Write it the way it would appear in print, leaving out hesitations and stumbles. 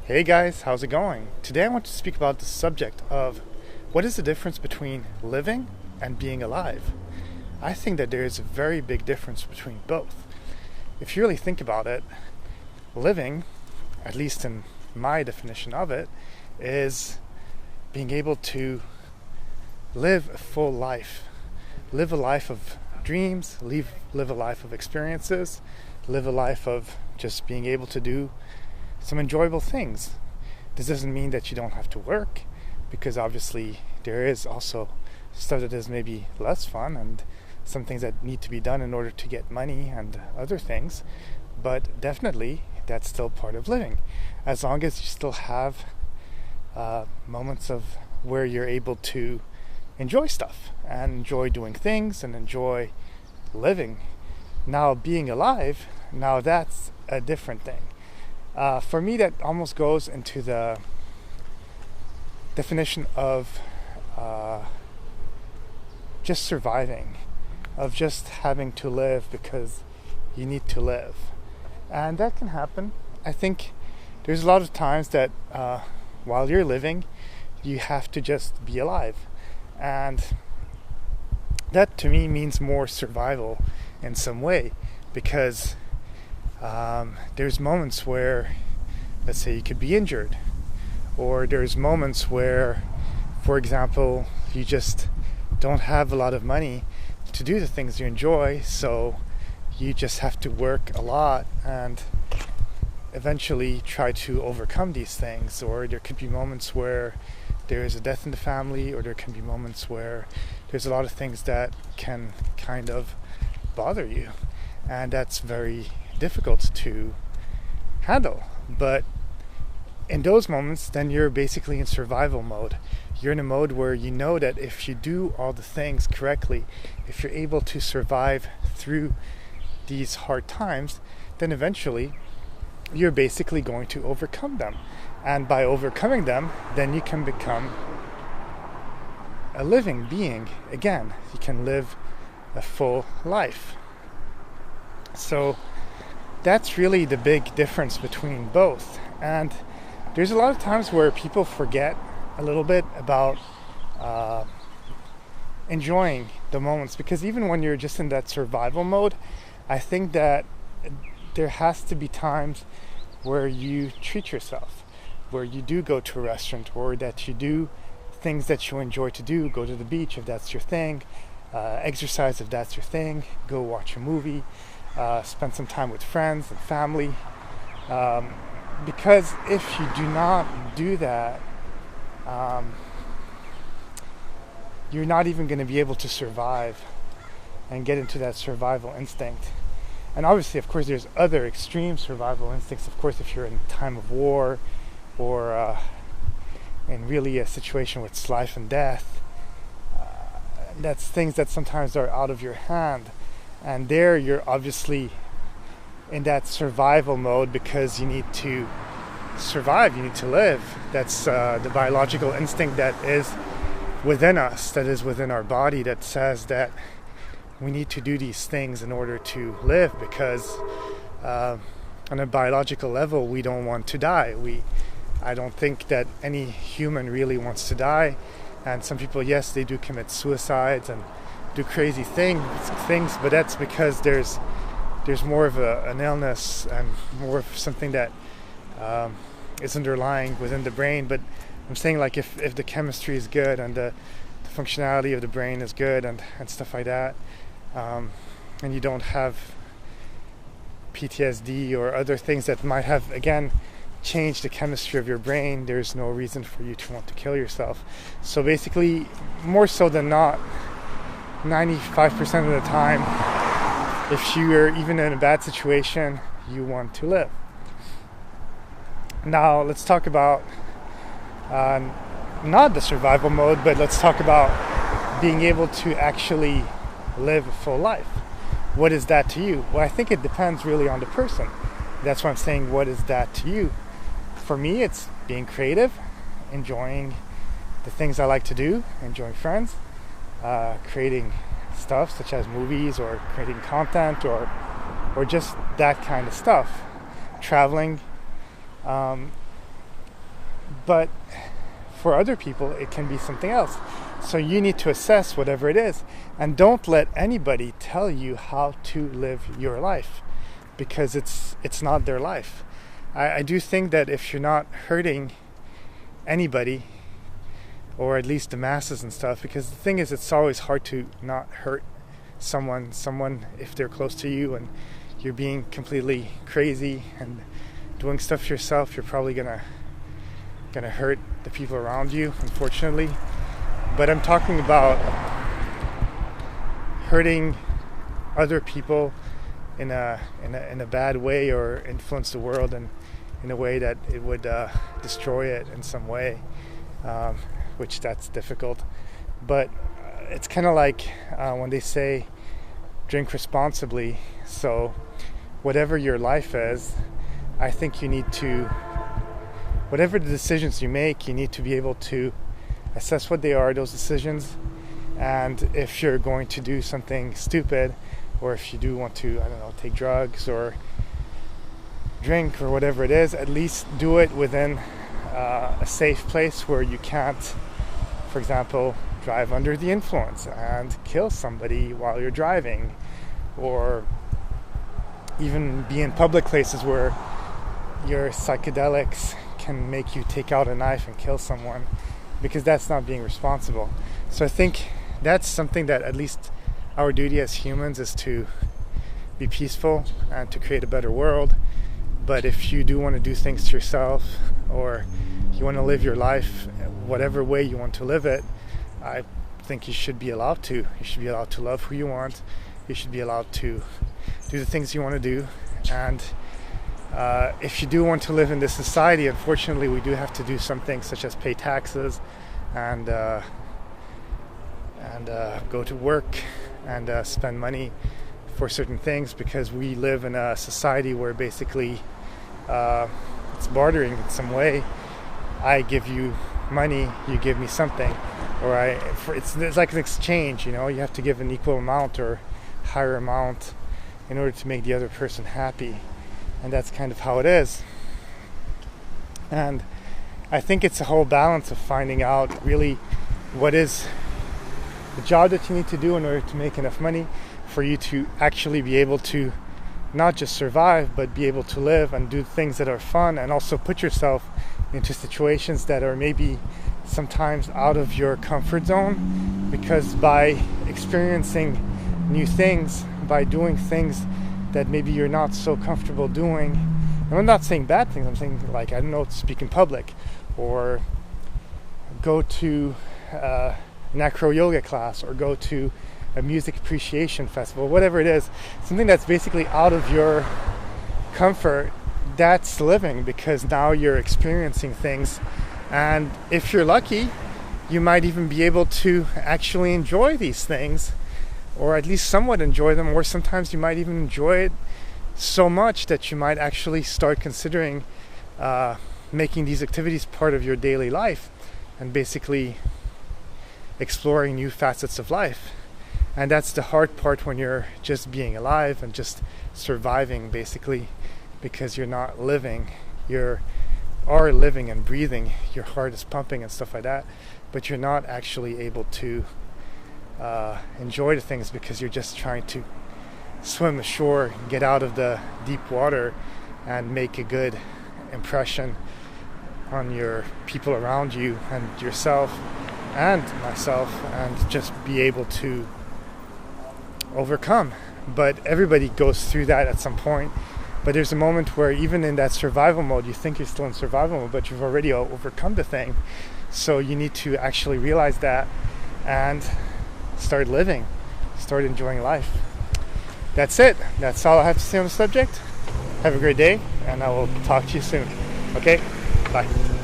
Hey guys, how's it going? Today I want to speak about the subject of what is the difference between living and being alive. I think that there is a very big difference between both. If you really think about it, living, at least in my definition of it, is being able to live a full life. Live a life of dreams, live a life of experiences, live a life of just being able to do some enjoyable things. This doesn't mean that you don't have to work, because obviously there is also stuff that is maybe less fun and some things that need to be done in order to get money and other things, but definitely that's still part of living, as long as you still have moments of where you're able to enjoy stuff and enjoy doing things and enjoy living. Now, being alive, now that's a different thing. For me, that almost goes into the definition of just surviving, of just having to live because you need to live. And that can happen. I think there's a lot of times that while you're living, you have to just be alive. And that to me means more survival in some way, because there's moments where, let's say, you could be injured, or there's moments where, for example, you just don't have a lot of money to do the things you enjoy, so you just have to work a lot and eventually try to overcome these things. Or there could be moments where there is a death in the family, or there can be moments where there's a lot of things that can kind of bother you, and that's very difficult to handle. But in those moments, then you're basically in survival mode. You're in a mode where you know that if you do all the things correctly, if you're able to survive through these hard times, then eventually you're basically going to overcome them. And by overcoming them, then you can become a living being again. You can live a full life. So that's really the big difference between both. And there's a lot of times where people forget a little bit about enjoying the moments, because even when you're just in that survival mode, I think that there has to be times where you treat yourself, where you do go to a restaurant, or that you do things that you enjoy to do. Go to the beach if that's your thing, exercise if that's your thing, go watch a movie, spend some time with friends and family, because if you do not do that, you're not even going to be able to survive and get into that survival instinct. And obviously, of course, there's other extreme survival instincts. Of course, if you're in a time of war, or in really a situation with life and death, that's things that sometimes are out of your hand. And there you're obviously in that survival mode because you need to survive, you need to live. That's the biological instinct that is within us, that is within our body, that says that we need to do these things in order to live, because on a biological level we don't want to die. I don't think that any human really wants to die. And some people, yes, they do commit suicides and do crazy things, but that's because there's more of an illness and more of something that is underlying within the brain. But I'm saying, like, if the chemistry is good and the functionality of the brain is good and stuff like that, and you don't have PTSD or other things that might have, again, changed the chemistry of your brain, there's no reason for you to want to kill yourself. So basically, more so than not, 95% of the time, if you're even in a bad situation, you want to live. Now let's talk about not the survival mode, but let's talk about being able to actually live a full life. What is that to you? Well, I think it depends really on the person. That's why I'm saying, what is that to you? For me, it's being creative, enjoying the things I like to do, enjoying friends, creating stuff such as movies, or creating content, or just that kind of stuff. Traveling, But for other people, it can be something else. So you need to assess whatever it is, and don't let anybody tell you how to live your life, because it's not their life. I do think that if you're not hurting anybody, or at least the masses and stuff, because the thing is, it's always hard to not hurt someone if they're close to you and you're being completely crazy and doing stuff yourself, you're probably gonna hurt the people around you, unfortunately. But I'm talking about hurting other people in a bad way, or influence the world in a way that it would destroy it in some way, which that's difficult. But it's kind of like when they say drink responsibly. So whatever your life is, I think you need to, whatever the decisions you make, you need to be able to assess what they are, those decisions, and if you're going to do something stupid, or if you do want to, I don't know, take drugs or drink or whatever it is, at least do it within a safe place where you can't, for example, drive under the influence and kill somebody while you're driving, or even be in public places where your psychedelics can make you take out a knife and kill someone, because that's not being responsible. So I think that's something that at least our duty as humans is to be peaceful and to create a better world. But if you do want to do things to yourself, or you want to live your life whatever way you want to live it, I think you should be allowed to. You should be allowed to love who you want. You should be allowed to do the things you want to do. And if you do want to live in this society, unfortunately, we do have to do some things, such as pay taxes and go to work and spend money for certain things, because we live in a society where basically it's bartering in some way. I give you money, you give me something, or it's like an exchange. You have to give an equal amount or higher amount in order to make the other person happy. And that's kind of how it is. And I think it's a whole balance of finding out really what is the job that you need to do in order to make enough money for you to actually be able to not just survive, but be able to live and do things that are fun, and also put yourself into situations that are maybe sometimes out of your comfort zone, because by experiencing new things, by doing things that maybe you're not so comfortable doing, and I'm not saying bad things, I'm saying, like, I don't know, speak in public, or go to an acro yoga class, or go to a music appreciation festival, whatever it is, something that's basically out of your comfort, that's living, because now you're experiencing things. And if you're lucky, you might even be able to actually enjoy these things, or at least somewhat enjoy them, or sometimes you might even enjoy it so much that you might actually start considering making these activities part of your daily life, and basically exploring new facets of life. And that's the hard part when you're just being alive and just surviving, basically, because you're not living. You are living and breathing, your heart is pumping and stuff like that, but you're not actually able to enjoy the things, because you're just trying to swim ashore, get out of the deep water, and make a good impression on your people around you and yourself and myself, and just be able to overcome. But everybody goes through that at some point. But there's a moment where even in that survival mode, you think you're still in survival mode, but you've already overcome the thing. So you need to actually realize that and start living, start enjoying life. That's it. That's all I have to say on the subject. Have a great day, and I will talk to you soon. Okay? Bye.